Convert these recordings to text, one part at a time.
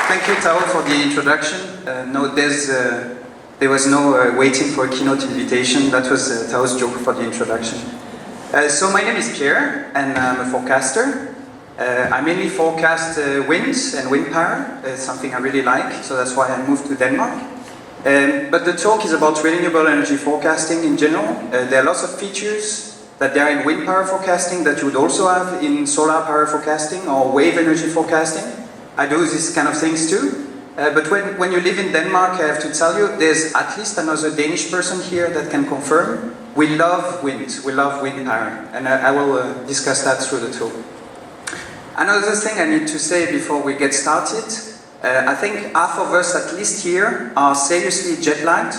Thank you, Tao, for the introduction. No, there was no waiting for a keynote invitation. That was Tao's joke for the introduction. So my name is Pierre, and I'm a forecaster. I mainly forecast wind and wind power. It's something I really like, so that's why I moved to Denmark. But the talk is about renewable energy forecasting in general. There are lots of features that there are in wind power forecasting that you would also have in solar power forecasting or wave energy forecasting. I do these kind of things too. But when you live in Denmark, I have to tell you, there's at least another Danish person here that can confirm. We love wind. We love wind power. And I will discuss that through the talk. Another thing I need to say before we get started, I think half of us, at least here, are seriously jet lagged.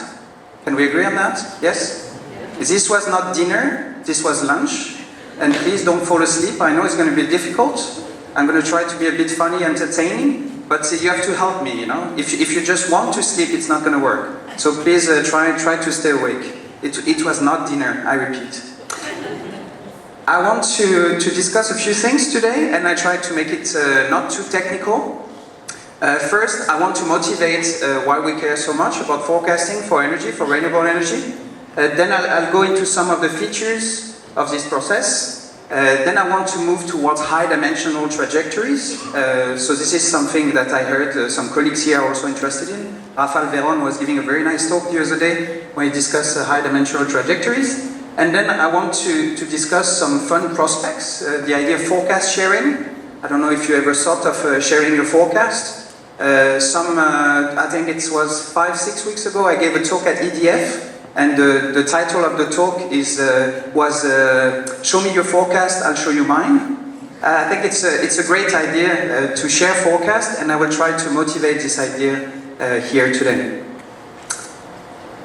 Can we agree on that? Yes? This was not dinner, this was lunch. And please don't fall asleep. I know it's going to be difficult. I'm going to try to be a bit funny, entertaining, but you have to help me, you know. If you just want to sleep, it's not going to work. So please try to stay awake. It was not dinner, I repeat. I want to discuss a few things today, and I try to make it not too technical. First, I want to motivate why we care so much about forecasting for energy, for renewable energy. Then I'll go into some of the features of this process. Then I want to move towards high-dimensional trajectories. So this is something that I heard some colleagues here are also interested in. Rafael Veron was giving a very nice talk the other day when he discussed high-dimensional trajectories. And then I want to discuss some fun prospects, the idea of forecast sharing. I don't know if you ever thought of sharing your forecast. I think it was 5-6 weeks ago, I gave a talk at EDF. And the title of the talk was Show me your forecast, I'll show you mine. I think it's a great idea to share forecast, and I will try to motivate this idea here today.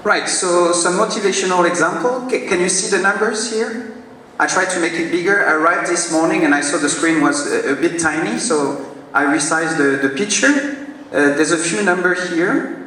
Right, so some motivational example. Can you see the numbers here? I tried to make it bigger. I arrived this morning and I saw the screen was a bit tiny, so I resized the picture. There's a few numbers here.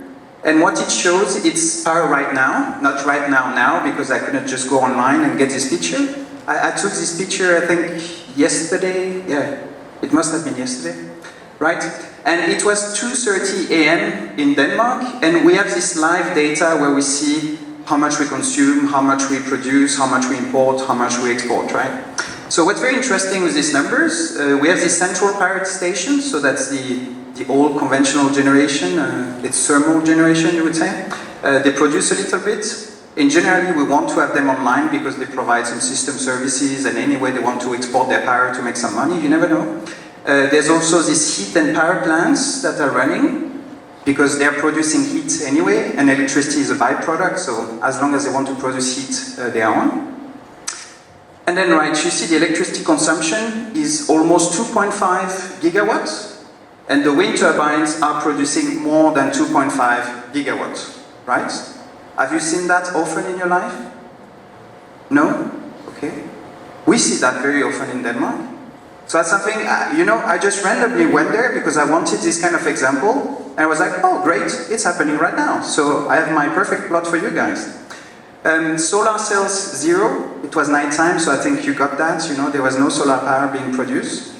And what it shows, it's power right now, not right now, because I couldn't just go online and get this picture. I took this picture, I think, yesterday. Yeah, it must have been yesterday, right? And it was 2:30 a.m. in Denmark, and we have this live data where we see how much we consume, how much we produce, how much we import, how much we export, right? So what's very interesting with these numbers, we have this central power station, so that's the old conventional generation, it's thermal generation, you would say. They produce a little bit. In generally, we want to have them online because they provide some system services, and anyway they want to export their power to make some money, you never know. There's also these heat and power plants that are running because they're producing heat anyway, and electricity is a byproduct, so as long as they want to produce heat, they are on. And then, right, you see the electricity consumption is almost 2.5 gigawatts. And the wind turbines are producing more than 2.5 gigawatts, right? Have you seen that often in your life? No? Okay. We see that very often in Denmark. So that's something, I just randomly went there because I wanted this kind of example. And I was like, oh great, it's happening right now. So I have my perfect plot for you guys. Solar cells, 0. It was nighttime, so I think you got that. There was no solar power being produced.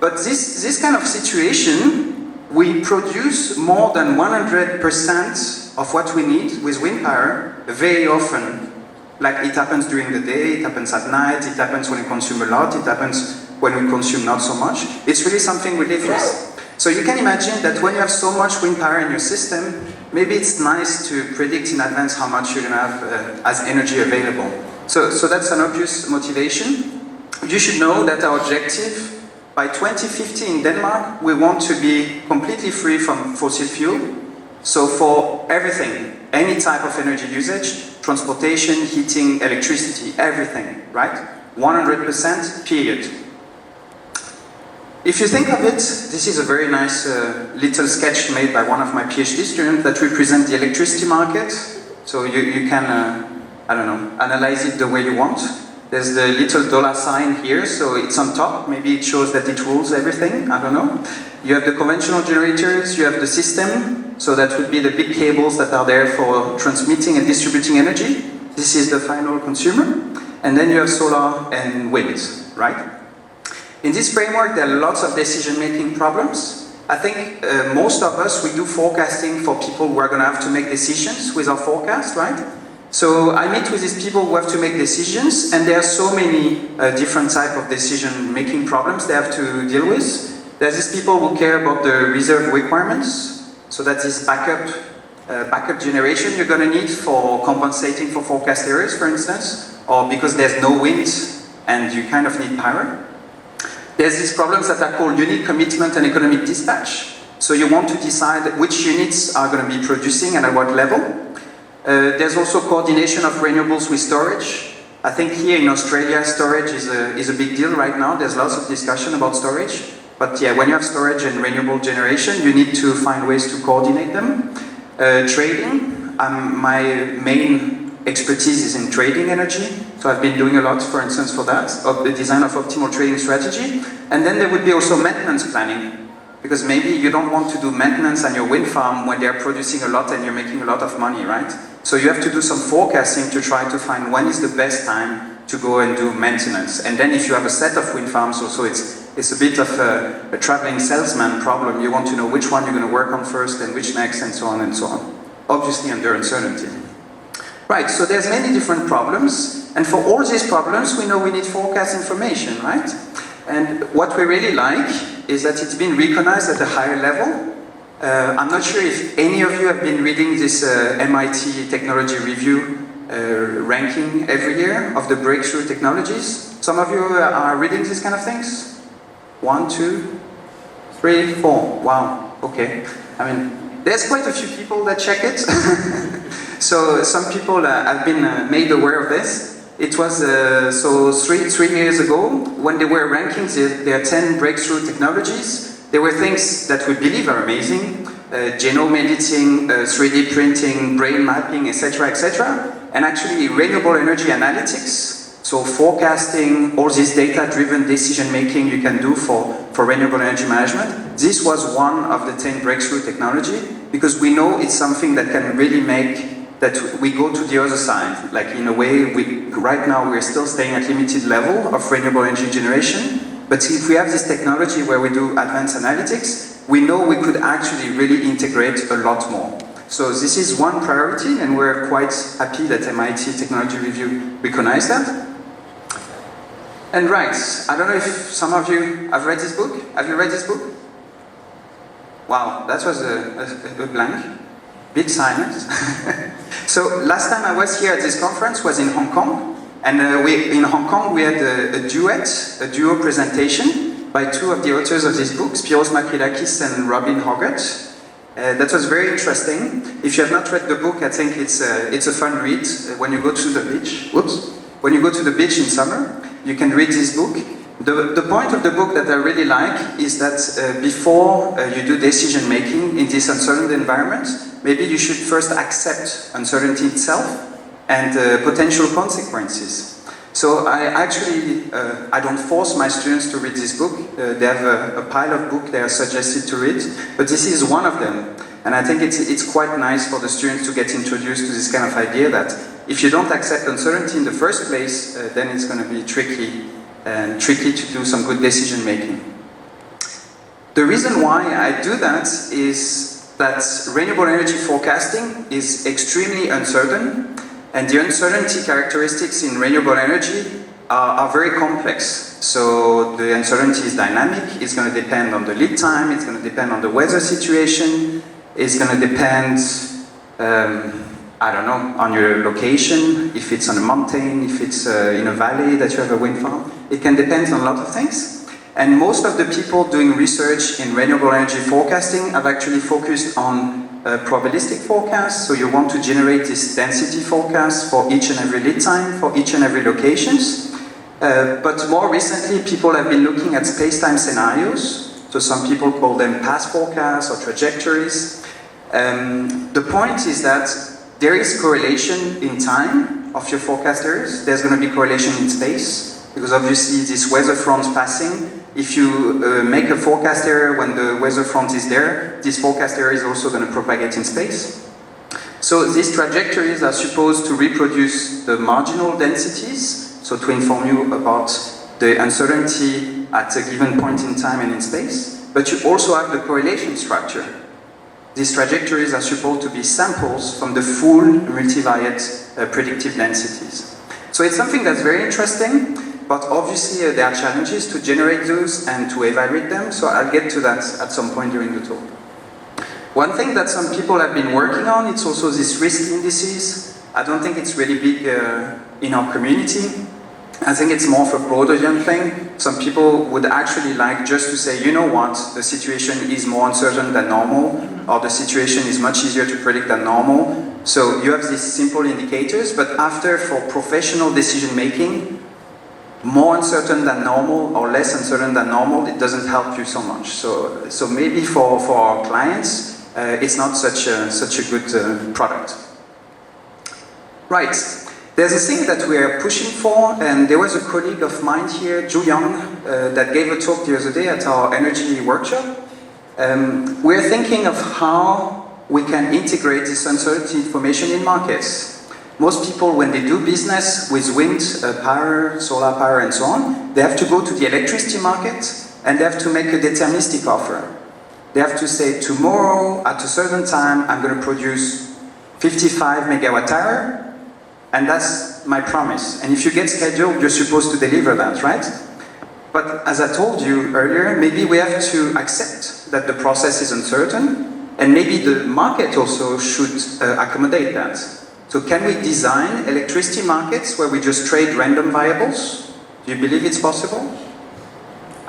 But this kind of situation, we produce more than 100% of what we need with wind power very often. Like it happens during the day, it happens at night, it happens when we consume a lot, it happens when we consume not so much. It's really something we live with. So you can imagine that when you have so much wind power in your system, maybe it's nice to predict in advance how much you're going to have as energy available. So that's an obvious motivation. You should know that our objective by 2050 in Denmark, we want to be completely free from fossil fuel. So for everything, any type of energy usage, transportation, heating, electricity, everything, right? 100%, period. If you think of it, this is a very nice little sketch made by one of my PhD students that represents the electricity market. So you can, analyze it the way you want. There's the little dollar sign here, so it's on top. Maybe it shows that it rules everything, I don't know. You have the conventional generators, you have the system, so that would be the big cables that are there for transmitting and distributing energy. This is the final consumer. And then you have solar and wind, right? In this framework, there are lots of decision-making problems. I think most of us, we do forecasting for people who are going to have to make decisions with our forecast, right? So I meet with these people who have to make decisions, and there are so many different type of decision-making problems they have to deal with. There's these people who care about the reserve requirements, so that is backup generation you're going to need for compensating for forecast errors, for instance, or because there's no wind and you kind of need power. There's these problems that are called unit commitment and economic dispatch. So you want to decide which units are going to be producing and at what level. There's also coordination of renewables with storage. I think here in Australia, storage is a big deal right now. There's lots of discussion about storage. But yeah, when you have storage and renewable generation, you need to find ways to coordinate them. Trading, my main expertise is in trading energy, so I've been doing a lot, for instance, for that, of the design of optimal trading strategy. And then there would be also maintenance planning, because maybe you don't want to do maintenance on your wind farm when they're producing a lot and you're making a lot of money, right? So you have to do some forecasting to try to find when is the best time to go and do maintenance. And then if you have a set of wind farms also, it's a bit of a traveling salesman problem. You want to know which one you're going to work on first and which next and so on and so on. Obviously under uncertainty. Right, so there's many different problems. And for all these problems, we know we need forecast information, right? And what we really like is that it's been recognized at a higher level. I'm not sure if any of you have been reading this MIT Technology Review ranking every year of the breakthrough technologies. Some of you are reading these kind of things? 1, 2, 3, 4. Wow, okay. I mean, there's quite a few people that check it. So some people have been made aware of this. It was, so three years ago, when they were ranking their 10 breakthrough technologies, there were things that we believe are amazing. Genome editing, 3D printing, brain mapping, etc., etc. And actually renewable energy analytics, so forecasting, all this data-driven decision-making you can do for renewable energy management. This was one of the 10 breakthrough technology, because we know it's something that can really make that we go to the other side. Like in a way, right now we're still staying at limited level of renewable energy generation, but if we have this technology where we do advanced analytics, we know we could actually really integrate a lot more. So this is one priority, and we're quite happy that MIT Technology Review recognized that. And right, I don't know if some of you have read this book. Have you read this book? Wow, that was a blank. Big silence. So last time I was here at this conference was in Hong Kong, and in Hong Kong we had a duo presentation by two of the authors of this book, Spyros Makridakis and Robin Hoggart. That was very interesting. If you have not read the book, I think it's a fun read when you go to the beach. When you go to the beach in summer, you can read this book. The point of the book that I really like is that before you do decision making in this uncertain environment, maybe you should first accept uncertainty itself and potential consequences. So I don't force my students to read this book. They have a pile of books they are suggested to read, but this is one of them. And I think it's quite nice for the students to get introduced to this kind of idea that if you don't accept uncertainty in the first place, then it's going to be tricky to do some good decision making. The reason why I do that is that renewable energy forecasting is extremely uncertain, and the uncertainty characteristics in renewable energy are very complex. So the uncertainty is dynamic, it's going to depend on the lead time, it's going to depend on the weather situation, it's going to depend, I don't know, on your location, if it's on a mountain, if it's in a valley that you have a wind farm. It can depend on a lot of things. And most of the people doing research in renewable energy forecasting have actually focused on probabilistic forecasts. So you want to generate this density forecast for each and every lead time, for each and every locations. But more recently, people have been looking at space-time scenarios. So some people call them path forecasts or trajectories. The point is that there is correlation in time of your forecast areas. There's going to be correlation in space, because obviously this weather front passing, if you make a forecast area when the weather front is there, this forecast area is also going to propagate in space. So these trajectories are supposed to reproduce the marginal densities, so to inform you about the uncertainty at a given point in time and in space. but you also have the correlation structure. These trajectories are supposed to be samples from the full multivariate predictive densities. So it's something that's very interesting, but obviously there are challenges to generate those and to evaluate them, so I'll get to that at some point during the talk. One thing that some people have been working on, it's also these risk indices. I don't think it's really big in our community. I think it's more of a broader thing. Some people would actually like just to say, you know what, the situation is more uncertain than normal, or the situation is much easier to predict than normal. So you have these simple indicators, but after, for professional decision making, more uncertain than normal or less uncertain than normal, it doesn't help you so much. So maybe for our clients, it's not such a good product. Right. There's a thing that we are pushing for, and there was a colleague of mine here, Ju Young, that gave a talk the other day at our energy workshop. We're thinking of how we can integrate this uncertainty information in markets. Most people, when they do business with wind power, solar power, and so on, they have to go to the electricity market and they have to make a deterministic offer. They have to say, tomorrow at a certain time, I'm going to produce 55 megawatt hour. And that's my promise. And if you get scheduled, you're supposed to deliver that, right? But as I told you earlier, maybe we have to accept that the process is uncertain, and maybe the market also should accommodate that. So can we design electricity markets where we just trade random variables? Do you believe it's possible?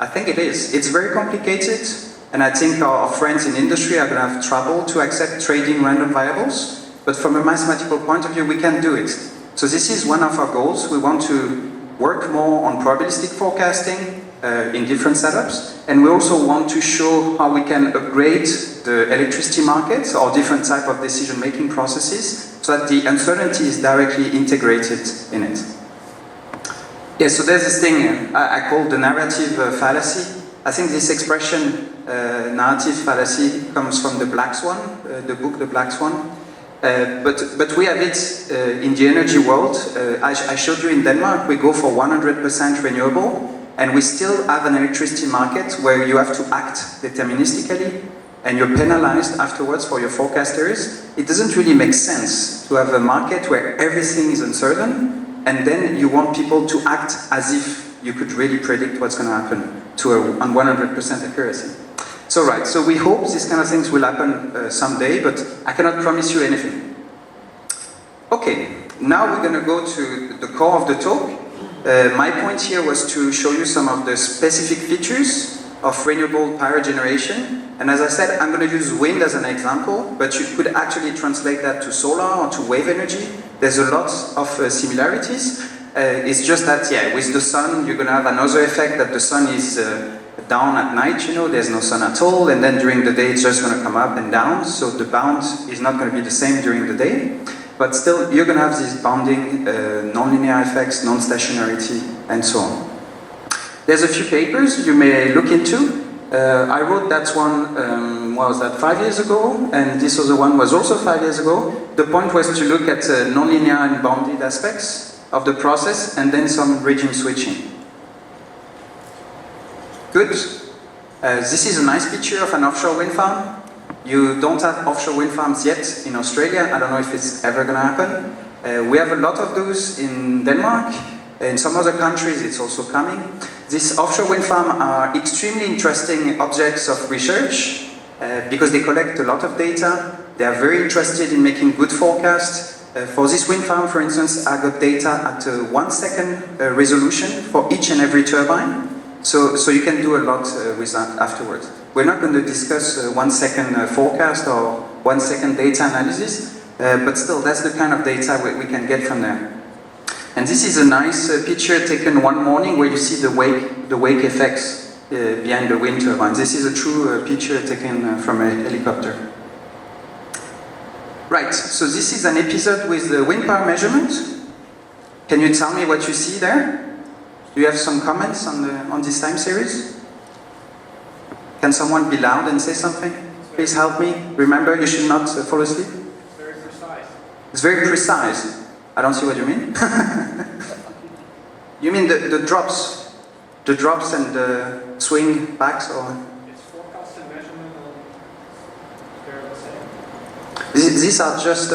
I think it is. It's very complicated, and I think our friends in industry are going to have trouble to accept trading random variables. But from a mathematical point of view, we can do it. So this is one of our goals. We want to work more on probabilistic forecasting in different setups. And we also want to show how we can upgrade the electricity markets or different type of decision-making processes so that the uncertainty is directly integrated in it. Yeah, so there's this thing I call the narrative fallacy. I think this expression, narrative fallacy, comes from the Black Swan, the book The Black Swan. But we have it in the energy world. I showed you in Denmark, we go for 100% renewable, and we still have an electricity market where you have to act deterministically, and you're penalized afterwards for your forecasters. It doesn't really make sense to have a market where everything is uncertain, and then you want people to act as if you could really predict what's going to happen to on 100% accuracy. So right, so we hope these kind of things will happen someday, but I cannot promise you anything. Okay, now we're going to go to the core of the talk. My point here was to show you some of the specific features of renewable power generation. And as I said, I'm going to use wind as an example, but you could actually translate that to solar or to wave energy. There's a lot of similarities. It's just that, yeah, with the sun, you're going to have another effect that the sun is down at night, you know, there's no sun at all, and then during the day it's just going to come up and down, so the bound is not going to be the same during the day, but still you're going to have these bounding nonlinear effects, non-stationarity, and so on. There's a few papers you may look into. I wrote that one, what was that, 5 years ago, and this other one was also 5 years ago. The point was to look at nonlinear and bounded aspects of the process, and then some regime switching. Good. This is a nice picture of an offshore wind farm. You don't have offshore wind farms yet in Australia. I don't know if it's ever going to happen. We have a lot of those in Denmark. In some other countries it's also coming. These offshore wind farms are extremely interesting objects of research because they collect a lot of data. They are very interested in making good forecasts. For this wind farm, for instance, I got data at 1 second resolution for each and every turbine. So you can do a lot with that afterwards. We're not going to discuss 1 second forecast or 1 second data analysis, but still that's the kind of data we can get from there. And this is a nice picture taken one morning where you see the wake effects behind the wind turbines. This is a true picture taken from a helicopter. Right, so this is an episode with the wind power measurement. Can you tell me what you see there? Do you have some comments on this time series? Can someone be loud and say something? Please help me. Remember, you should not fall asleep. It's very precise. It's very precise. I don't see what you mean. You mean the drops? The drops and the swing backs, or? It's forecast These are just,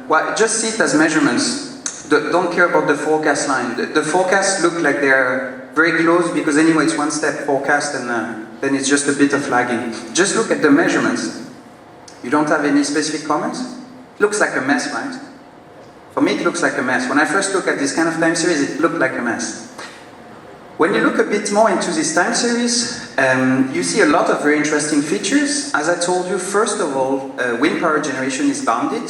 well, just see it as measurements. Don't care about the forecast line. The forecasts look like they're very close because anyway it's one step forecast and then it's just a bit of lagging. Just look at the measurements. You don't have any specific comments? It looks like a mess, right? For me it looks like a mess. When I first look at this kind of time series, it looked like a mess. When you look a bit more into this time series, you see a lot of very interesting features. As I told you, first of all, wind power generation is bounded.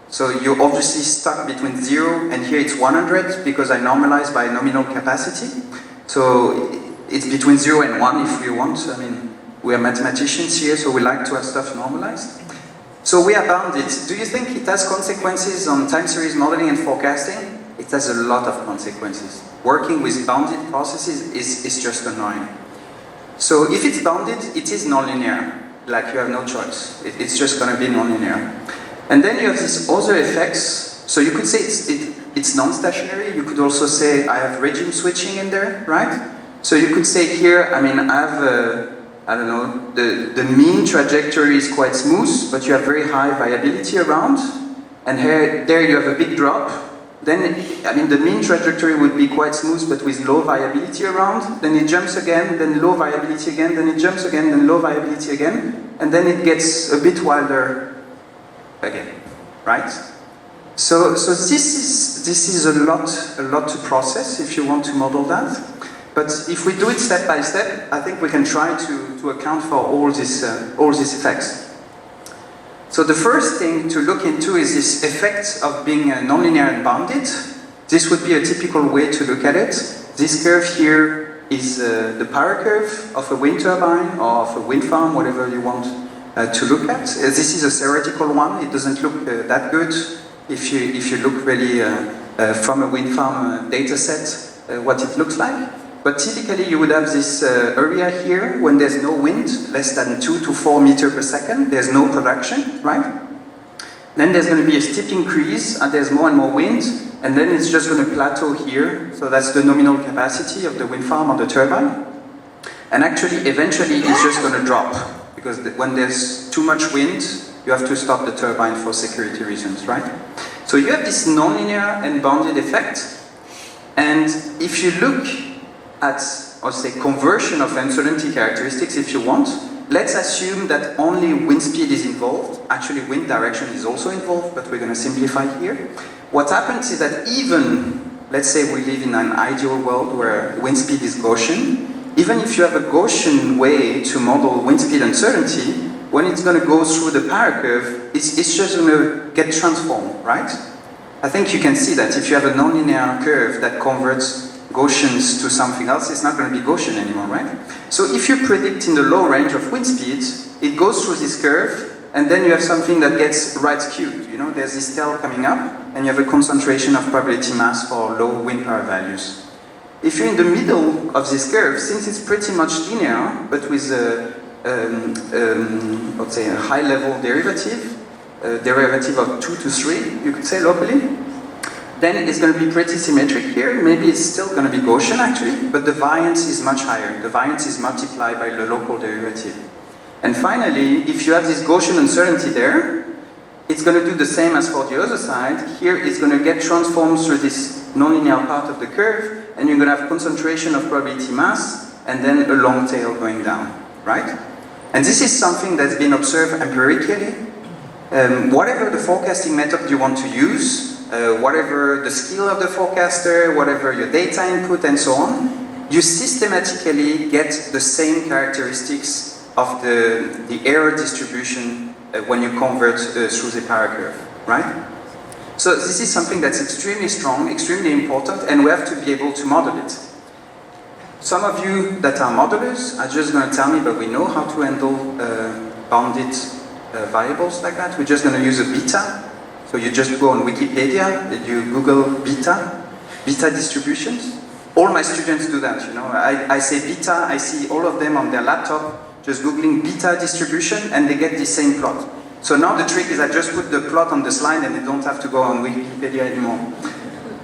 So you're obviously stuck between 0 and here it's 100 because I normalize by nominal capacity. So it's between 0 and 1 if we want. I mean, we are mathematicians here, so we like to have stuff normalized. So we are bounded. Do you think it has consequences on time series modeling and forecasting? It has a lot of consequences. Working with bounded processes is just annoying. So if it's bounded, it is nonlinear. Like you have no choice. It's just going to be nonlinear. And then you have these other effects. So you could say it's non-stationary. You could also say I have regime switching in there, right? So you could say here, I mean, I have, I don't know, the mean trajectory is quite smooth, but you have very high variability around. And here, there you have a big drop. Then, I mean, the mean trajectory would be quite smooth, but with low variability around. Then it jumps again, then low variability again, then it jumps again, then low variability again. And then it gets a bit wilder again, right? So this is a lot to process if you want to model that. But if we do it step by step, I think we can try to account for all these effects. So the first thing to look into is this effect of being nonlinear and bounded. This would be a typical way to look at it. This curve here is the power curve of a wind turbine or of a wind farm, whatever you want to look at. This is a theoretical one. It doesn't look that good if you look really from a wind farm data set what it looks like. But typically you would have this area here when there's no wind, less than 2 to 4 meters per second. There's no production, right? Then there's going to be a steep increase and there's more and more wind. And then it's just going to plateau here. So that's the nominal capacity of the wind farm or the turbine. And actually, eventually, it's just going to drop. Because when there's too much wind, you have to stop the turbine for security reasons, right? So you have this nonlinear and bounded effect. And if you look at, or say, conversion of uncertainty characteristics, if you want, let's assume that only wind speed is involved. Actually, wind direction is also involved, but we're going to simplify here. What happens is that even, let's say we live in an ideal world where wind speed is Gaussian, even if you have a Gaussian way to model wind speed uncertainty, when it's going to go through the power curve, it's just going to get transformed, right? I think you can see that if you have a nonlinear curve that converts Gaussians to something else, it's not going to be Gaussian anymore, right? So if you predict in the low range of wind speed, it goes through this curve, and then you have something that gets right skewed. You know, there's this tail coming up, and you have a concentration of probability mass for low wind power values. If you're in the middle of this curve, since it's pretty much linear, but with let's say a high level derivative of 2 to 3, you could say locally, then it's going to be pretty symmetric here. Maybe it's still going to be Gaussian actually, but the variance is much higher. The variance is multiplied by the local derivative. And finally, if you have this Gaussian uncertainty there, it's going to do the same as for the other side. Here it's going to get transformed through this nonlinear part of the curve, and you're going to have concentration of probability mass, and then a long tail going down, right? And this is something that's been observed empirically. Whatever the forecasting method you want to use, whatever the skill of the forecaster, whatever your data input and so on, you systematically get the same characteristics of the error distribution when you convert through the power curve, right? So this is something that's extremely strong, extremely important, and we have to be able to model it. Some of you that are modelers are just going to tell me, but we know how to handle bounded variables like that. We're just going to use a beta. So you just go on Wikipedia, you Google beta distributions. All my students do that, you know. I say beta, I see all of them on their laptop just Googling beta distribution, and they get the same plot. So now the trick is I just put the plot on the slide and they don't have to go on Wikipedia anymore.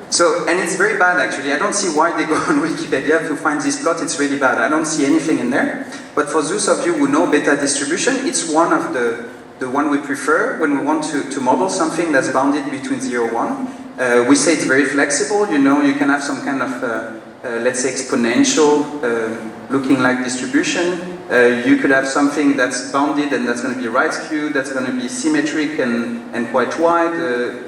So, and it's very bad actually. I don't see why they go on Wikipedia to find this plot. It's really bad. I don't see anything in there. But for those of you who know beta distribution, it's one of the the one we prefer when we want to model something that's bounded between 0 and 1. We say it's very flexible. You know, you can have some kind of, let's say, exponential looking like distribution. You could have something that's bounded and that's going to be right skewed, that's going to be symmetric and quite wide,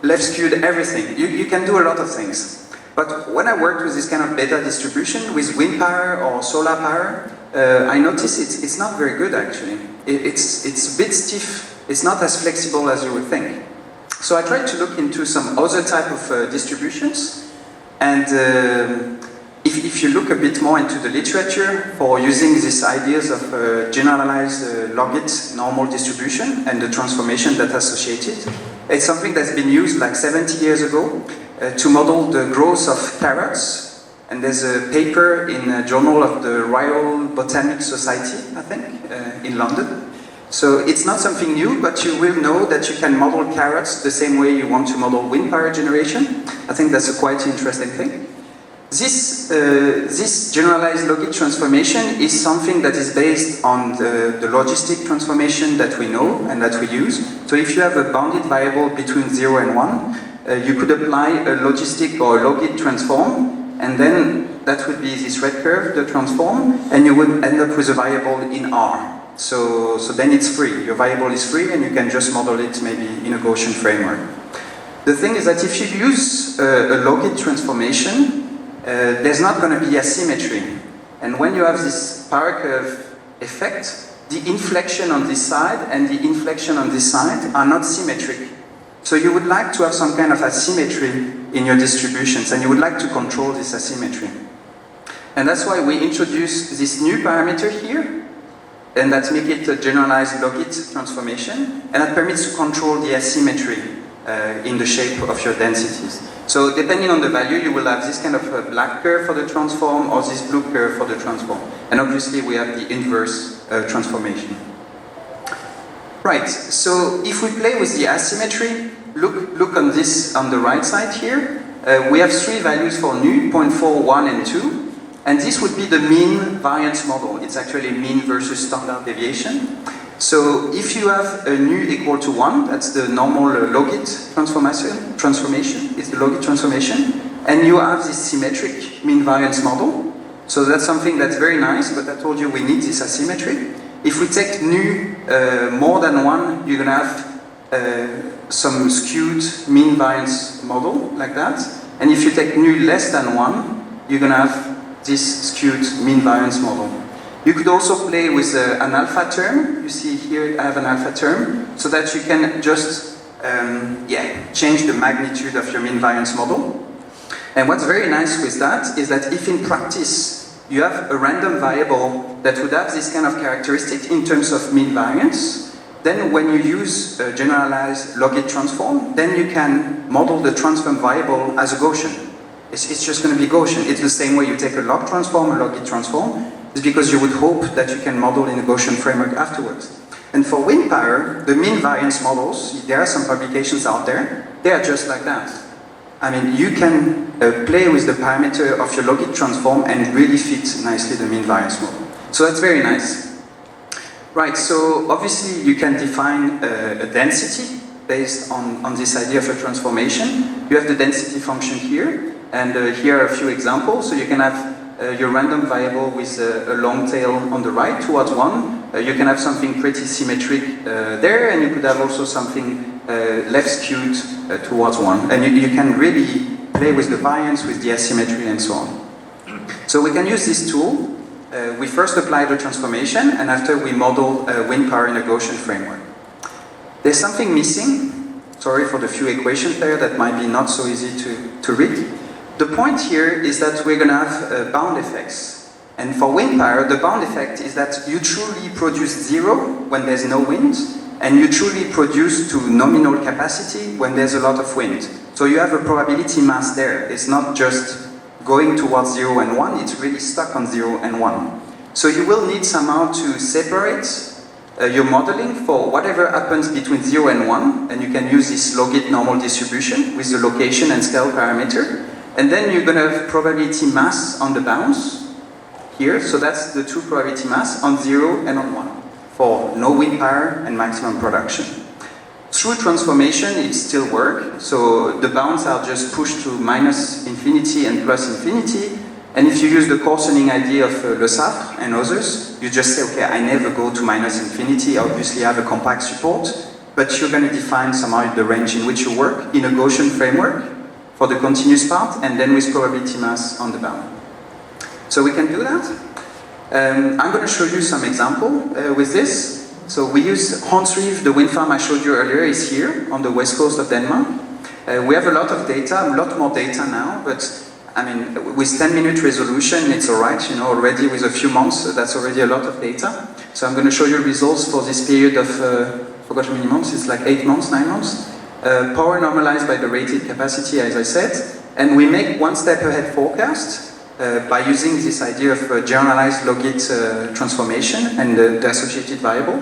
left skewed, everything. You can do a lot of things. But when I worked with this kind of beta distribution, with wind power or solar power, I noticed it's not very good actually. It's a bit stiff, it's not as flexible as you would think. So I tried to look into some other type of distributions, and if you look a bit more into the literature for using these ideas of generalized logit normal distribution and the transformation that's associated, it's something that's been used like 70 years ago to model the growth of carrots. And there's a paper in a journal of the Royal Botanic Society, I think, in London. So it's not something new, but you will know that you can model carrots the same way you want to model wind power generation. I think that's a quite interesting thing. This generalized logit transformation is something that is based on the logistic transformation that we know and that we use. So if you have a bounded variable between 0 and 1, you could apply a logistic or logit transform, and then that would be this red curve, the transform, and you would end up with a variable in R. So then it's free. Your variable is free, and you can just model it maybe in a Gaussian framework. The thing is that if you use a logit transformation, there's not going to be asymmetry. And when you have this power curve effect, the inflection on this side and the inflection on this side are not symmetric. So you would like to have some kind of asymmetry in your distributions, and you would like to control this asymmetry. And that's why we introduce this new parameter here, and that makes it a generalized logit transformation, and that permits to control the asymmetry in the shape of your densities. So depending on the value, you will have this kind of a black curve for the transform or this blue curve for the transform. And obviously we have the inverse transformation. Right, so if we play with the asymmetry, look on this on the right side here. We have three values for nu, 0.4, 1, and 2. And this would be the mean variance model. It's actually mean versus standard deviation. So if you have a nu equal to 1, that's the normal logit transformation, it's the logit transformation, and you have this symmetric mean variance model. So that's something that's very nice, but I told you we need this asymmetry. If we take nu more than 1, you're going to have some skewed mean variance model like that. And if you take nu less than 1, you're going to have this skewed mean variance model. You could also play with an alpha term. You see here I have an alpha term, so that you can just change the magnitude of your mean variance model. And what's very nice with that is that if in practice you have a random variable that would have this kind of characteristic in terms of mean variance, then when you use a generalized logit transform, then you can model the transform variable as a Gaussian. It's just going to be Gaussian. It's the same way you take a log transform, a logit transform. It's because you would hope that you can model in a Gaussian framework afterwards. And for wind power, the mean variance models, there are some publications out there, they are just like that. I mean, you can play with the parameter of your logit transform and really fit nicely the mean variance model. So that's very nice. Right, so obviously you can define a density based on this idea of a transformation. You have the density function here, and here are a few examples. So you can have your random variable with a long tail on the right towards 1. You can have something pretty symmetric there, and you could have also something left skewed towards 1. And you can really play with the variance, with the asymmetry, and so on. So we can use this tool. We first apply the transformation, and after we model wind power in a Gaussian framework. There's something missing. Sorry for the few equations there that might be not so easy to read. The point here is that we're going to have bound effects. And for wind power, the bound effect is that you truly produce 0 when there's no wind, and you truly produce to nominal capacity when there's a lot of wind. So you have a probability mass there. It's not just going towards 0 and 1, it's really stuck on 0 and 1. So you will need somehow to separate your modeling for whatever happens between 0 and 1, and you can use this logit normal distribution with the location and scale parameter. And then you're going to have probability mass on the bounds here, so that's the true probability mass on 0 and on 1. for no wind power and maximum production. Through transformation, it still works. So the bounds are just pushed to minus infinity and plus infinity. And if you use the coarsening idea of Le Safre and others, you just say, okay, I never go to minus infinity. Obviously, I have a compact support, but you're going to define somehow the range in which you work in a Gaussian framework for the continuous part, and then with probability mass on the bound. So we can do that. I'm going to show you some example with this. So we use Hornsreef, the wind farm I showed you earlier is here on the west coast of Denmark. We have a lot of data, a lot more data now, but I mean, with 10-minute resolution, it's all right, you know, already with a few months, that's already a lot of data. So I'm going to show you results for this period of, forgot how many months, it's like 8 months, 9 months. Power normalized by the rated capacity, as I said, and we make one step ahead forecast by using this idea of generalized logit transformation and the associated variable.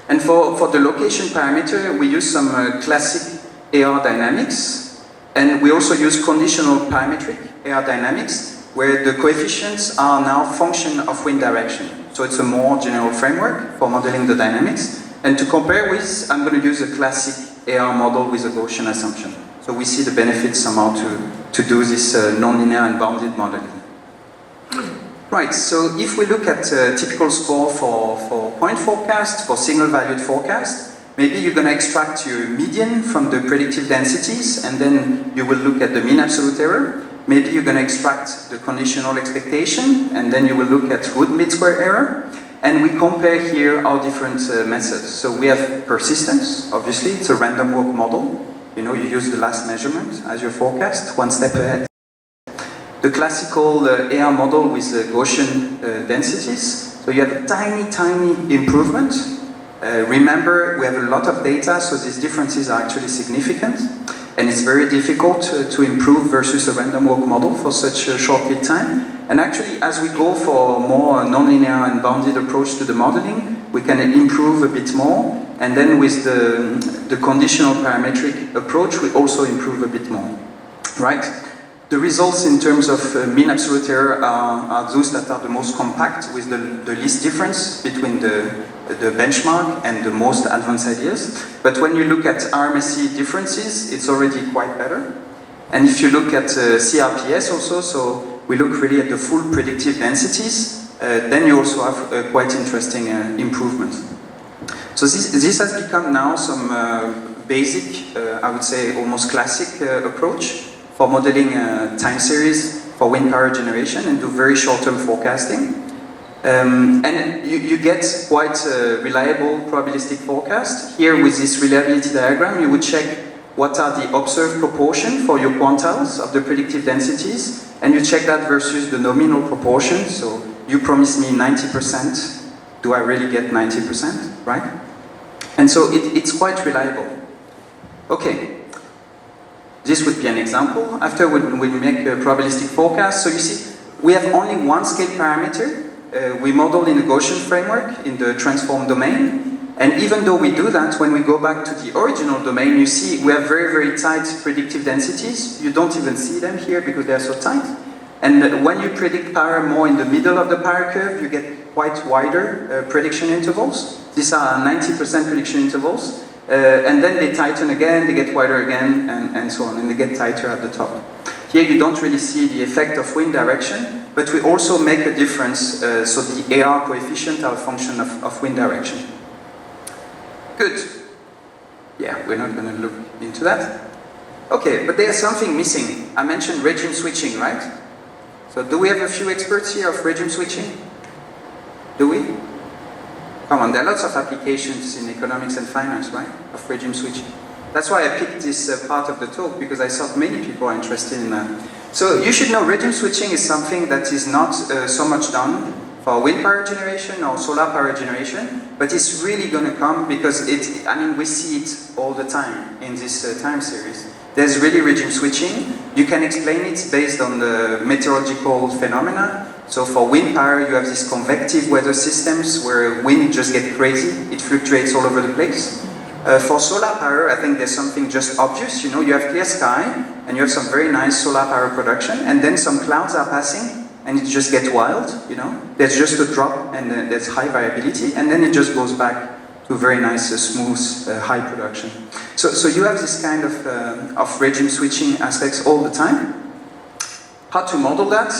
And for the location parameter, we use some classic AR dynamics, and we also use conditional parametric AR dynamics, where the coefficients are now function of wind direction. So it's a more general framework for modeling the dynamics. And to compare with, I'm going to use a classic AR model with a Gaussian assumption. So we see the benefits somehow to do this nonlinear and bounded modeling. Right, so if we look at a typical score for point forecast, for signal valued forecast, maybe you're going to extract your median from the predictive densities, and then you will look at the mean absolute error. Maybe you're going to extract the conditional expectation, and then you will look at root mid-square error. And we compare here our different methods. So we have persistence, obviously, it's a random walk model. You know, you use the last measurement as your forecast, one step ahead. The classical AR model with Gaussian densities. So you have a tiny, tiny improvement. Remember, we have a lot of data, so these differences are actually significant. And it's very difficult to improve versus a random walk model for such a short lead time. And actually, as we go for a more nonlinear and bounded approach to the modeling, we can improve a bit more. And then with the conditional parametric approach, we also improve a bit more, right? The results in terms of mean absolute error are those that are the most compact, with the least difference between the benchmark and the most advanced ideas. But when you look at RMSE differences, it's already quite better. And if you look at CRPS also, so we look really at the full predictive densities, then you also have quite interesting improvements. So this has become now some basic, I would say almost classic approach for modeling time series for wind power generation and do very short-term forecasting. And you get quite a reliable probabilistic forecast. Here with this reliability diagram, you would check what are the observed proportion for your quantiles of the predictive densities, and you check that versus the nominal proportion. So you promise me 90%, do I really get 90%, right? And so it's quite reliable. Okay, this would be an example. After we make a probabilistic forecast, so you see, we have only one scale parameter. We model in the Gaussian framework in the transform domain. And even though we do that, when we go back to the original domain, you see we have very, very tight predictive densities. You don't even see them here because they are so tight. And when you predict power more in the middle of the power curve, you get quite wider prediction intervals. These are 90% prediction intervals. And then they tighten again, they get wider again, and so on, and they get tighter at the top. Here you don't really see the effect of wind direction, but we also make a difference, so the AR coefficient are a function of wind direction. Good. Yeah, we're not going to look into that. Okay, but there's something missing. I mentioned regime switching, right? So do we have a few experts here of regime switching? Do we? Come on, there are lots of applications in economics and finance, right, of regime switching. That's why I picked this part of the talk, because I thought many people are interested in that. So you should know regime switching is something that is not so much done for wind power generation or solar power generation, but it's really going to come because we see it all the time in this time series. There's really regime switching. You can explain it based on the meteorological phenomena. So for wind power, you have these convective weather systems where wind just gets crazy. It fluctuates all over the place. For solar power, I think there's something just obvious. You know, you have clear sky, and you have some very nice solar power production, and then some clouds are passing, and it just gets wild, you know. There's just a drop and there's high variability, and then it just goes back to very nice, smooth, high production. So you have this kind of regime switching aspects all the time. How to model that?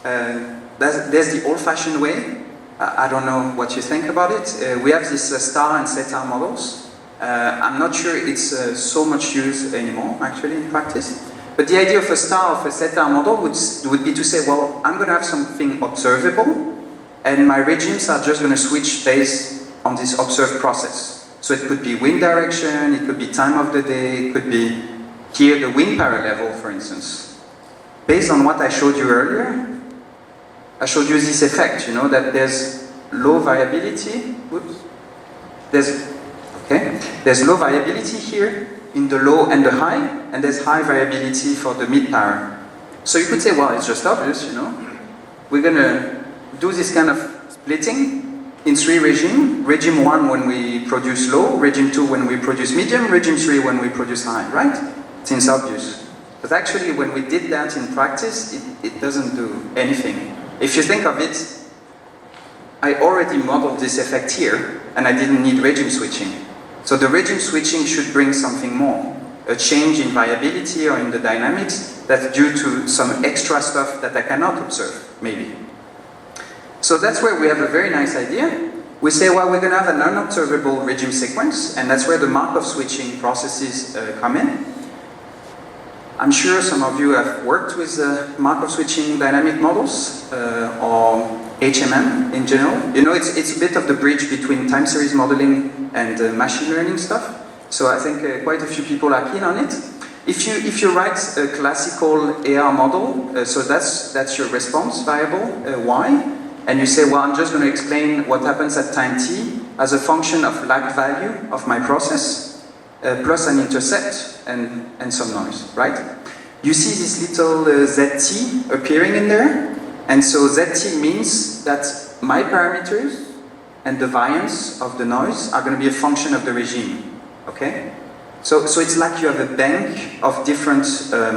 There's the old-fashioned way. I don't know what you think about it. We have these star and zeta models. I'm not sure it's so much used anymore, actually, in practice. But the idea of a star of a zeta model would be to say, well, I'm going to have something observable, and my regimes are just going to switch based on this observed process. So it could be wind direction, it could be time of the day, it could be here the wind power level, for instance. Based on what I showed you earlier, I showed you this effect, you know, that there's low variability. Whoops. There's low variability here in the low and the high, and there's high variability for the mid power. So you could say, well, it's just obvious, you know. We're going to do this kind of splitting in 3 regimes. Regime 1 when we produce low, regime 2 when we produce medium, regime 3 when we produce high, right? Seems obvious. But actually when we did that in practice, it doesn't do anything. If you think of it, I already modeled this effect here, and I didn't need regime switching. So the regime switching should bring something more. A change in viability or in the dynamics that's due to some extra stuff that I cannot observe, maybe. So that's where we have a very nice idea. We say, well, we're going to have an unobservable regime sequence, and that's where the Markov switching processes come in. I'm sure some of you have worked with Markov switching dynamic models, or HMM in general. You know, it's a bit of the bridge between time series modeling and machine learning stuff. So I think quite a few people are keen on it. If you write a classical AR model, so that's your response variable, y, and you say, well, I'm just going to explain what happens at time t as a function of lag value of my process, plus an intercept and some noise, right? You see this little zt appearing in there, and so zt means that my parameters and the variance of the noise are going to be a function of the regime, okay? So it's like you have a bank of different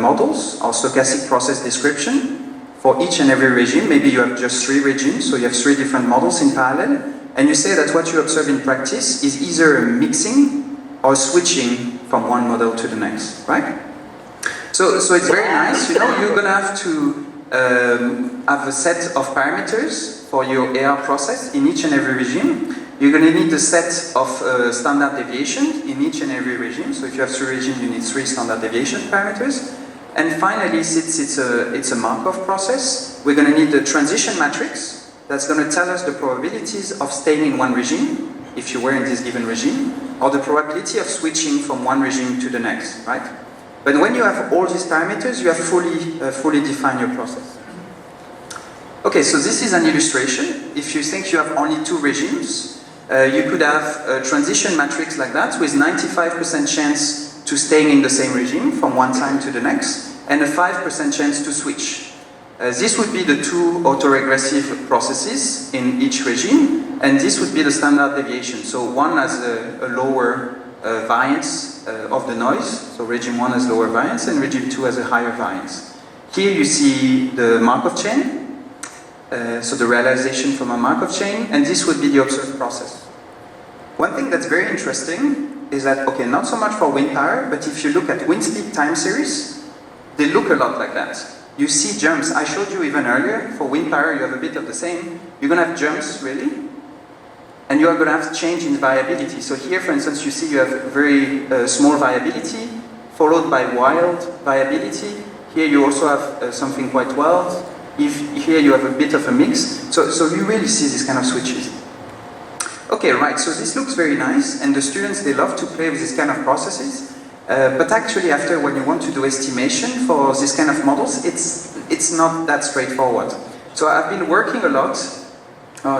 models or stochastic process description for each and every regime. Maybe you have just 3 regimes, so you have 3 different models in parallel, and you say that what you observe in practice is either a mixing or switching from one model to the next, right? So it's very nice, you know, you're going to have to have a set of parameters for your AR process in each and every regime. You're going to need a set of standard deviations in each and every regime. So if you have 3 regimes, you need 3 standard deviation parameters. And finally, since it's a Markov process, we're going to need the transition matrix that's going to tell us the probabilities of staying in one regime, if you were in this given regime, or the probability of switching from one regime to the next, right? But when you have all these parameters, you have fully defined your process. Okay, so this is an illustration. If you think you have only 2 regimes, you could have a transition matrix like that with 95% chance to staying in the same regime from one time to the next, and a 5% chance to switch. This would be the 2 autoregressive processes in each regime, and this would be the standard deviation. So one has a lower variance of the noise, so regime 1 has lower variance, and regime 2 has a higher variance. Here you see the Markov chain, so the realization from a Markov chain, and this would be the observed process. One thing that's very interesting is that, okay, not so much for wind power, but if you look at wind speed time series, they look a lot like that. You see jumps. I showed you even earlier, for wind power you have a bit of the same. You're going to have jumps, really, and you are going to have change in variability. So here, for instance, you see you have very small variability, followed by wild variability. Here you also have something quite wild. Here you have a bit of a mix. So you really see these kind of switches. Okay, right, so this looks very nice, and the students, they love to play with this kind of processes, but actually after, when you want to do estimation for this kind of models, it's not that straightforward. So I've been working a lot,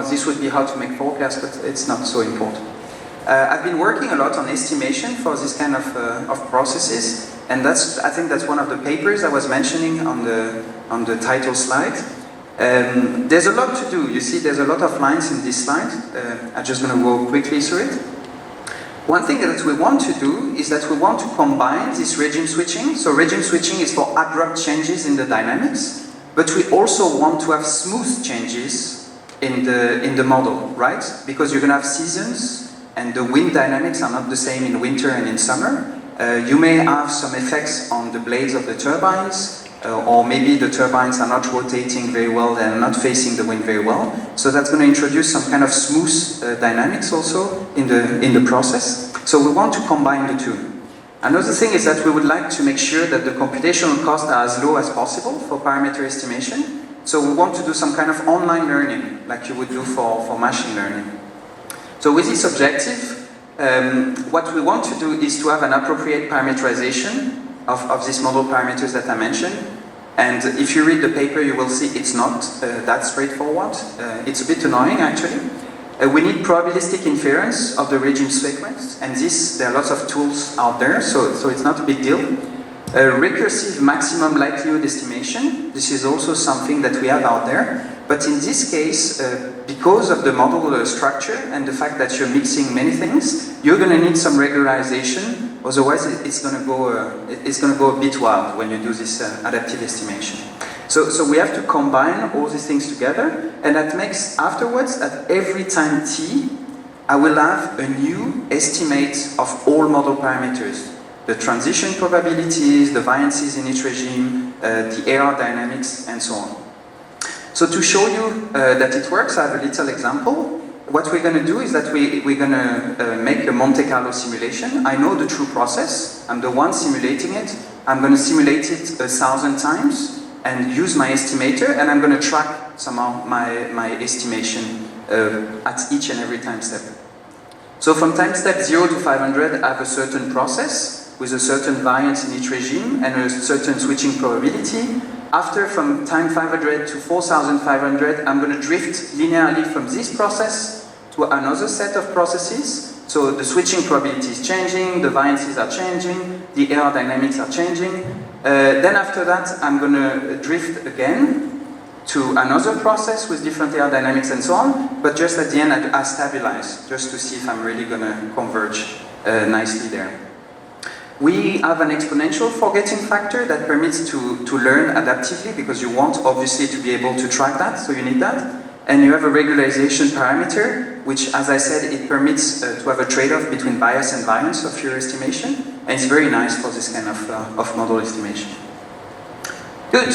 this would be how to make forecasts, but it's not so important. I've been working a lot on estimation for this kind of processes, and I think that's one of the papers I was mentioning on the title slide. There's a lot to do. You see, there's a lot of lines in this slide. I'm just going to go quickly through it. One thing that we want to do is that we want to combine this regime switching. So regime switching is for abrupt changes in the dynamics, but we also want to have smooth changes in the model, right? Because you're going to have seasons, and the wind dynamics are not the same in winter and in summer. You may have some effects on the blades of the turbines, or maybe the turbines are not rotating very well, they're not facing the wind very well. So that's going to introduce some kind of smooth dynamics also in the process. So we want to combine the two. Another thing is that we would like to make sure that the computational costs are as low as possible for parameter estimation. So we want to do some kind of online learning, like you would do for machine learning. So with this objective, what we want to do is to have an appropriate parameterization of these model parameters that I mentioned. And if you read the paper, you will see it's not that straightforward. It's a bit annoying, actually. We need probabilistic inference of the regime sequence, and there are lots of tools out there, so it's not a big deal. Recursive maximum likelihood estimation, this is also something that we have out there, but in this case, because of the model structure and the fact that you're mixing many things, you're going to need some regularization, otherwise it's going to go a bit wild when you do this adaptive estimation. So we have to combine all these things together, and that makes afterwards, at every time t, I will have a new estimate of all model parameters. The transition probabilities, the variances in each regime, the error dynamics, and so on. So to show you that it works, I have a little example. What we're going to do is that we're going to make a Monte Carlo simulation. I know the true process. I'm the one simulating it. I'm going to simulate it 1,000 times and use my estimator, and I'm going to track somehow my estimation at each and every time step. So from time step 0 to 500, I have a certain process with a certain variance in each regime and a certain switching probability. After, from time 500 to 4,500, I'm going to drift linearly from this process to another set of processes. So the switching probability is changing, the variances are changing, the error dynamics are changing. Then after that, I'm going to drift again to another process with different error dynamics and so on, but just at the end I stabilize, just to see if I'm really going to converge nicely there. We have an exponential forgetting factor that permits to learn adaptively, because you want obviously to be able to track that, so you need that. And you have a regularization parameter, which, as I said, it permits to have a trade-off between bias and variance of your estimation, and it's very nice for this kind of model estimation. Good.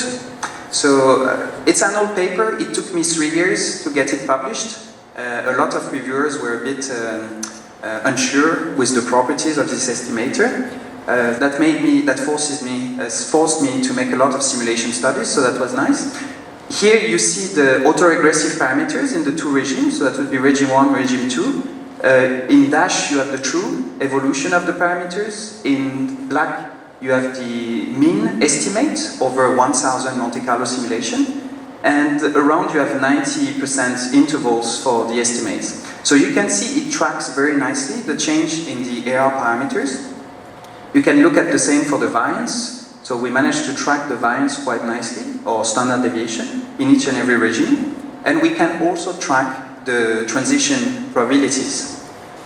So it's an old paper. It took me 3 years to get it published. A lot of reviewers were a bit unsure with the properties of this estimator. That forced me to make a lot of simulation studies, so that was nice. Here you see the autoregressive parameters in the two regimes, so that would be regime 1, regime 2. In dash you have the true evolution of the parameters. In black you have the mean estimate over 1,000 Monte Carlo simulation. And around you have 90% intervals for the estimates. So you can see it tracks very nicely the change in the error parameters. You can look at the same for the variance. So we managed to track the variance quite nicely, or standard deviation, in each and every regime. And we can also track the transition probabilities.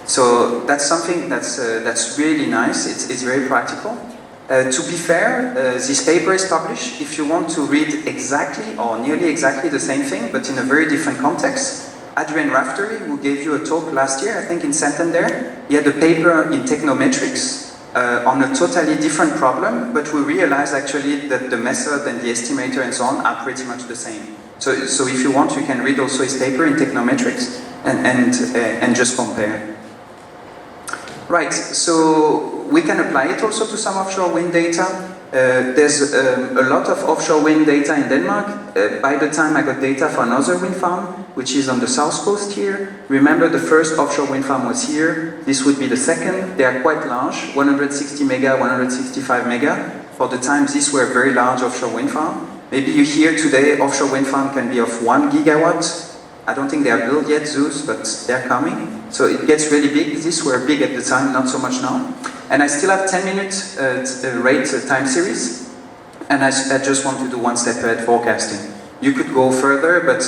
So that's something that's really nice. It's very practical. To be fair, this paper is published. If you want to read exactly or nearly exactly the same thing, but in a very different context, Adrian Raftery, who gave you a talk last year, I think in Santander, he had a paper in technometrics on a totally different problem, but we realized actually that the method and the estimator and so on are pretty much the same. So if you want, you can read also his paper in technometrics and just compare. Right, so we can apply it also to some offshore wind data. There's a lot of offshore wind data in Denmark. By the time I got data for another wind farm, which is on the south coast here. Remember, the first offshore wind farm was here. This would be the second. They are quite large, 160 mega, 165 mega. For the time, these were very large offshore wind farm. Maybe you hear today offshore wind farm can be of 1 gigawatt. I don't think they are built yet, Zeus, but they're coming. So it gets really big. These were big at the time, not so much now. And I still have 10-minute rate time series. And I just want to do one step ahead forecasting. You could go further, but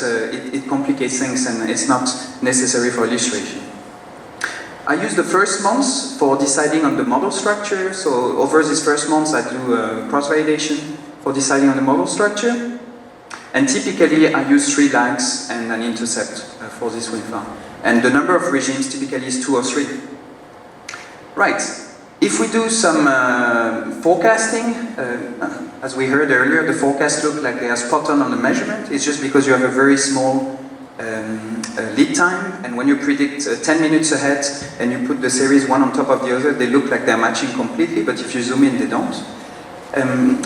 it complicates things and it's not necessary for illustration. I use the first months for deciding on the model structure. So over these first months, I do cross-validation for deciding on the model structure. And typically I use 3 lags and an intercept for this wind farm. And the number of regimes typically is 2 or 3. Right. If we do some forecasting, as we heard earlier, the forecasts look like they are spot on the measurement. It's just because you have a very small lead time, and when you predict 10 minutes ahead and you put the series one on top of the other, they look like they're matching completely, but if you zoom in, they don't.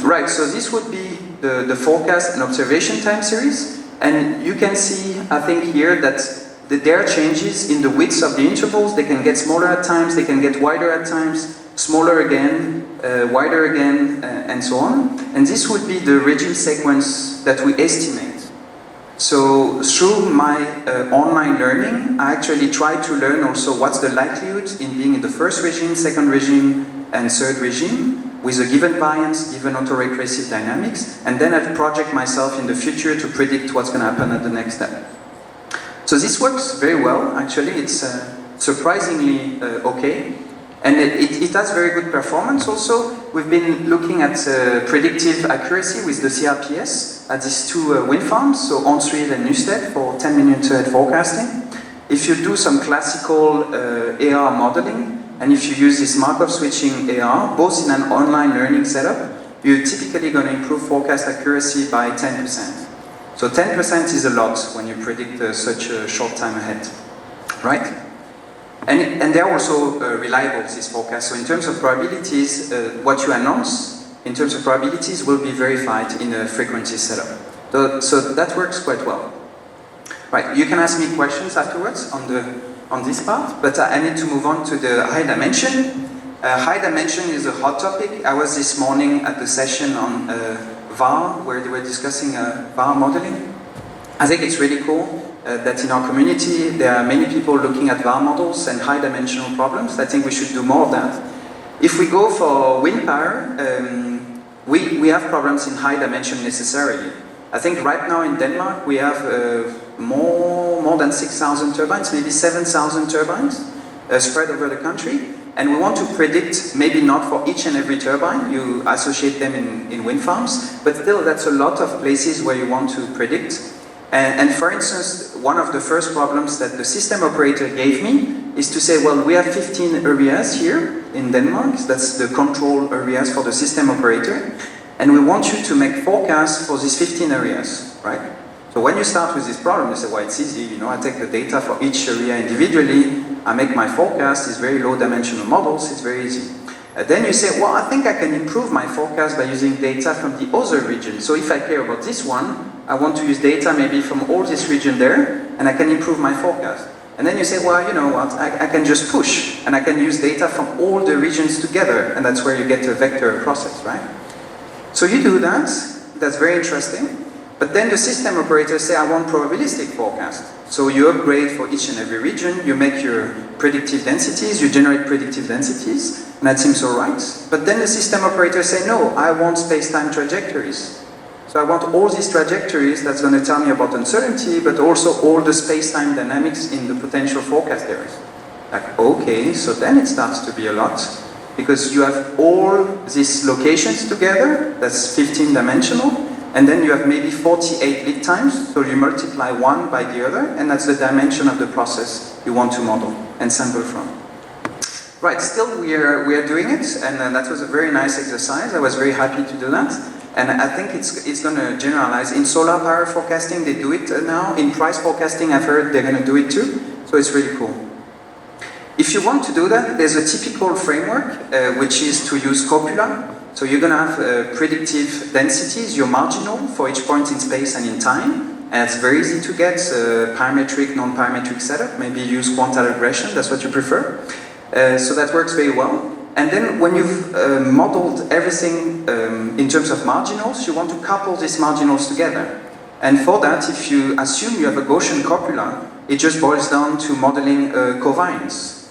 Right, so this would be the forecast and observation time series, and you can see, I think here, that there are changes in the widths of the intervals. They can get smaller at times, they can get wider at times, smaller again, wider again, and so on. And this would be the regime sequence that we estimate. So through my online learning, I actually try to learn also what's the likelihood in being in the first regime, second regime, and third regime, with a given variance, given autoregressive dynamics, and then I project myself in the future to predict what's going to happen at the next step. So this works very well, actually. It's surprisingly okay. And it has very good performance also. We've been looking at predictive accuracy with the CRPS at these 2 wind farms, so Onsriel and Newstead, for 10-minute forecasting. If you do some classical AR modeling, and if you use this Markov switching AR, both in an online learning setup, you're typically going to improve forecast accuracy by 10%. So 10% is a lot when you predict such a short time ahead, right? And they're also reliable, these forecasts. So in terms of probabilities, what you announce in terms of probabilities will be verified in a frequency setup. So that works quite well. Right, you can ask me questions afterwards on this part, but I need to move on to the high dimension. High dimension is a hot topic. I was this morning at the session on VAR, where they were discussing VAR modeling. I think it's really cool. That in our community there are many people looking at VAR models and high dimensional problems. I think we should do more of that. If we go for wind power, we have problems in high dimension necessarily. I think right now in Denmark we have more than 6,000 turbines, maybe 7,000 turbines spread over the country. And we want to predict, maybe not for each and every turbine, you associate them in wind farms, but still that's a lot of places where you want to predict. And for instance, one of the first problems that the system operator gave me is to say, well, we have 15 areas here in Denmark, that's the control areas for the system operator, and we want you to make forecasts for these 15 areas, right? So when you start with this problem, you say, well, it's easy, you know, I take the data for each area individually, I make my forecast, it's very low dimensional models, it's very easy. Then you say, well, I think I can improve my forecast by using data from the other region. So if I care about this one, I want to use data maybe from all this region there, and I can improve my forecast. And then you say, well, you know what, I can just push, and I can use data from all the regions together, and that's where you get a vector process, right? So you do that, that's very interesting. But then the system operators say, I want probabilistic forecast. So you upgrade for each and every region, you make your predictive densities, you generate predictive densities, and that seems all right. But then the system operators say, no, I want space-time trajectories. So I want all these trajectories that's going to tell me about uncertainty, but also all the space-time dynamics in the potential forecast areas. Like, okay, so then it starts to be a lot, because you have all these locations together, that's 15-dimensional, and then you have maybe 48 lead times, so you multiply one by the other, and that's the dimension of the process you want to model and sample from. Right, still we are doing it, and that was a very nice exercise. I was very happy to do that, and I think it's going to generalize. In solar power forecasting, they do it now. In price forecasting, I've heard they're going to do it too, so it's really cool. If you want to do that, there's a typical framework, which is to use copula. So you're going to have predictive densities, your marginal, for each point in space and in time. And it's very easy to get, parametric, non-parametric setup. Maybe use quantile regression, that's what you prefer. So that works very well. And then when you've modeled everything in terms of marginals, you want to couple these marginals together. And for that, if you assume you have a Gaussian copula, it just boils down to modeling covariance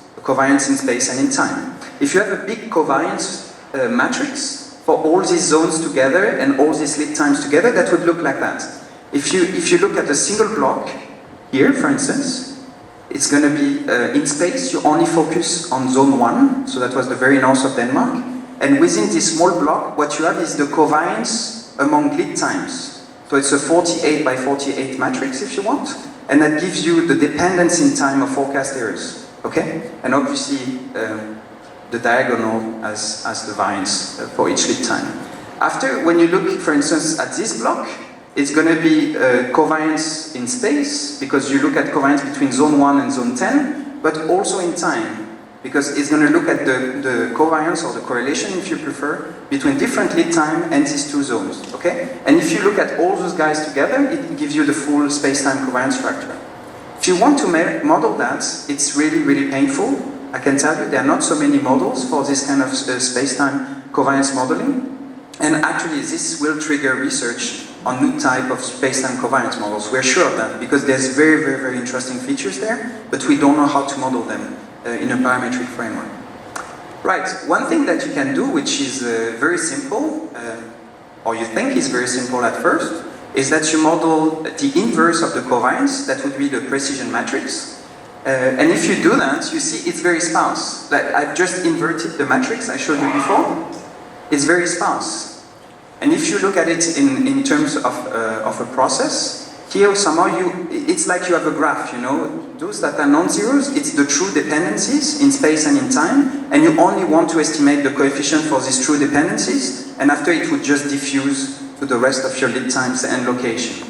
in space and in time. If you have a big covariance matrix for all these zones together and all these lead times together, that would look like that. If you look at a single block here, for instance, it's going to be in space you only focus on zone 1, so that was the very north of Denmark, and within this small block what you have is the covariance among lead times. So it's a 48 by 48 matrix if you want, and that gives you the dependence in time of forecast errors, okay? And obviously the diagonal as the variance for each lead time. After, when you look, for instance, at this block, it's going to be covariance in space, because you look at covariance between zone 1 and zone 10, but also in time, because it's going to look at the covariance or the correlation, if you prefer, between different lead time and these two zones, okay? And if you look at all those guys together, it gives you the full space-time covariance structure. If you want to model that, it's really, really painful. I can tell you there are not so many models for this kind of space-time covariance modeling. And actually, this will trigger research on new type of space-time covariance models. We're sure of that, because there's very, very, very interesting features there, but we don't know how to model them in a parametric framework. Right, one thing that you can do, which is very simple, or you think is very simple at first, is that you model the inverse of the covariance, that would be the precision matrix. And if you do that, you see it's very sparse. Like, I've just inverted the matrix I showed you before. It's very sparse. And if you look at it in terms of a process, here somehow it's like you have a graph, you know, those that are non-zeros, it's the true dependencies in space and in time, and you only want to estimate the coefficient for these true dependencies, and after it would just diffuse to the rest of your lead times and location.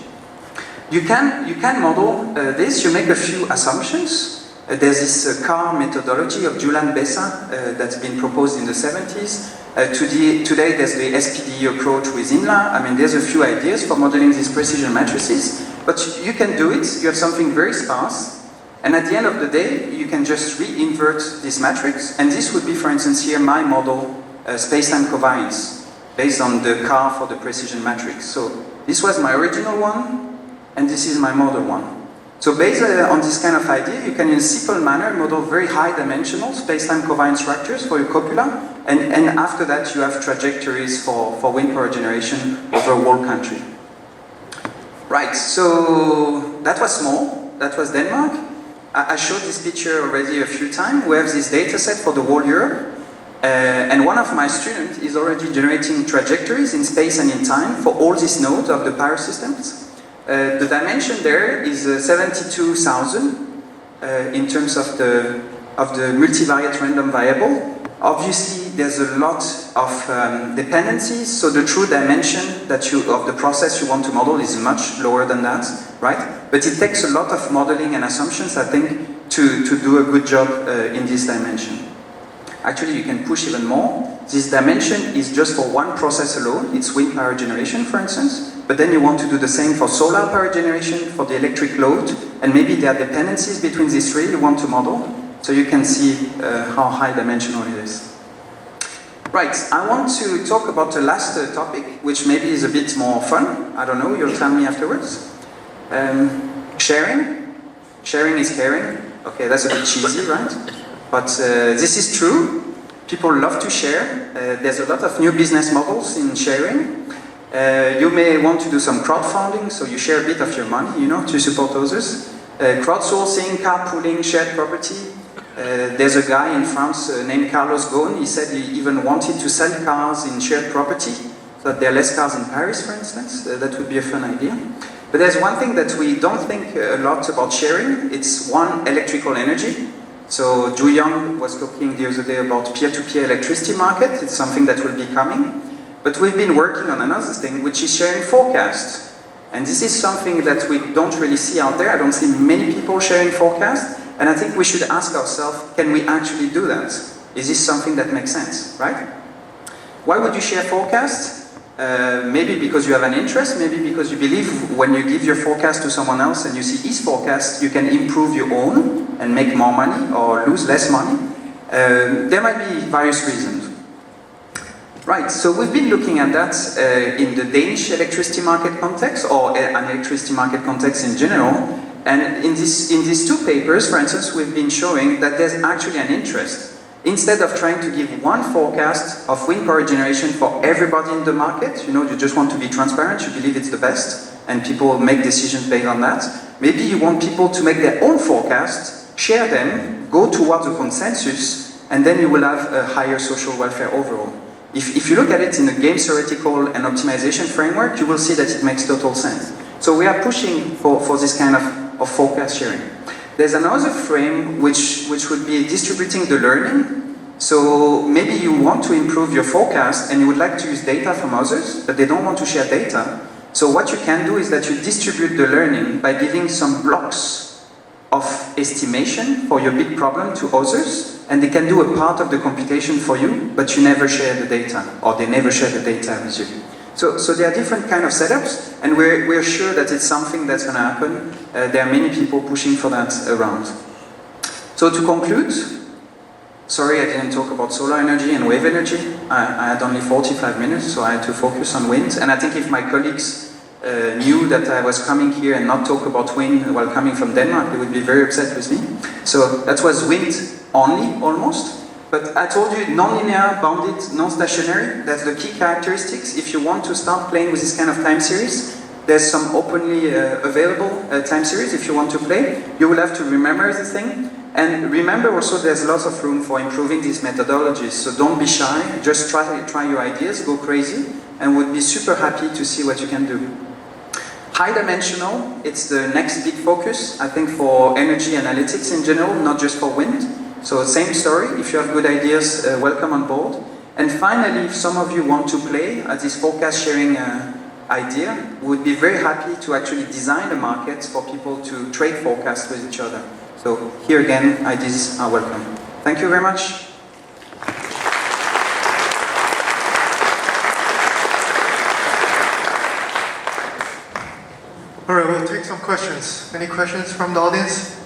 You can model this, you make a few assumptions. There's this CAR methodology of Julian Bessa that's been proposed in the 70s. Today there's the SPD approach with INLA. I mean, there's a few ideas for modeling these precision matrices, but you can do it. You have something very sparse, and at the end of the day, you can just re-invert this matrix, and this would be, for instance, here my model space-time covariance based on the CAR for the precision matrix. So this was my original one, and this is my model one. So based on this kind of idea, you can in a simple manner model very high-dimensional space-time covariance structures for your copula, and after that you have trajectories for wind power generation over a whole country. Right, so that was small, that was Denmark. I showed this picture already a few times. We have this data set for the whole Europe, and one of my students is already generating trajectories in space and in time for all these nodes of the power systems. The dimension there is 72,000 in terms of the multivariate random variable. Obviously, there's a lot of dependencies, so the true dimension of the process you want to model is much lower than that, right? But it takes a lot of modeling and assumptions, I think, to do a good job in this dimension. Actually, you can push even more. This dimension is just for one process alone. It's wind power generation, for instance. But then you want to do the same for solar power generation, for the electric load, and maybe there are dependencies between these three you want to model, so you can see how high dimensional it is. Right, I want to talk about the last topic, which maybe is a bit more fun. I don't know, you'll tell me afterwards. Sharing. Sharing is caring. Okay, that's a bit cheesy, right? But this is true. People love to share. There's a lot of new business models in sharing. You may want to do some crowdfunding, so you share a bit of your money, you know, to support others. Crowdsourcing, carpooling, shared property. There's a guy in France named Carlos Ghosn. He said he even wanted to sell cars in shared property, so that there are less cars in Paris, for instance. That would be a fun idea. But there's one thing that we don't think a lot about sharing. It's one, electrical energy. So Ju Young was talking the other day about peer-to-peer electricity market. It's something that will be coming. But we've been working on another thing, which is sharing forecast. And this is something that we don't really see out there. I don't see many people sharing forecast. And I think we should ask ourselves, can we actually do that? Is this something that makes sense, right? Why would you share forecast? Maybe because you have an interest, maybe because you believe when you give your forecast to someone else and you see his forecast, you can improve your own and make more money or lose less money. There might be various reasons. Right, so we've been looking at that in the Danish electricity market context, or an electricity market context in general. And in these two papers, for instance, we've been showing that there's actually an interest. Instead of trying to give one forecast of wind power generation for everybody in the market, you know, you just want to be transparent, you believe it's the best, and people make decisions based on that. Maybe you want people to make their own forecast, share them, go towards a consensus, and then you will have a higher social welfare overall. If you look at it in a game theoretical and optimization framework, you will see that it makes total sense. So we are pushing for this kind of forecast sharing. There's another frame which would be distributing the learning. So maybe you want to improve your forecast and you would like to use data from others, but they don't want to share data. So what you can do is that you distribute the learning by giving some blocks of estimation for your big problem to others, and they can do a part of the computation for you, but you never share the data, or they never share the data with you. So there are different kind of setups, and we're sure that it's something that's going to happen. There are many people pushing for that around. So to conclude, sorry I didn't talk about solar energy and wave energy. I had only 45 minutes, so I had to focus on wind. And I think if my colleagues knew that I was coming here and not talk about wind while coming from Denmark, they would be very upset with me. So that was wind only, almost. But I told you, non-linear, bounded, non-stationary, that's the key characteristics. If you want to start playing with this kind of time series, there's some openly available time series if you want to play. You will have to remember the thing. And remember also there's lots of room for improving these methodologies. So don't be shy, just try your ideas, go crazy, and would be super happy to see what you can do. High dimensional, it's the next big focus, I think, for energy analytics in general, not just for wind. So same story, if you have good ideas, welcome on board. And finally, if some of you want to play at this forecast sharing idea, we would be very happy to actually design a market for people to trade forecasts with each other. So here again, ideas are welcome. Thank you very much. All right, we'll take some questions. Any questions from the audience?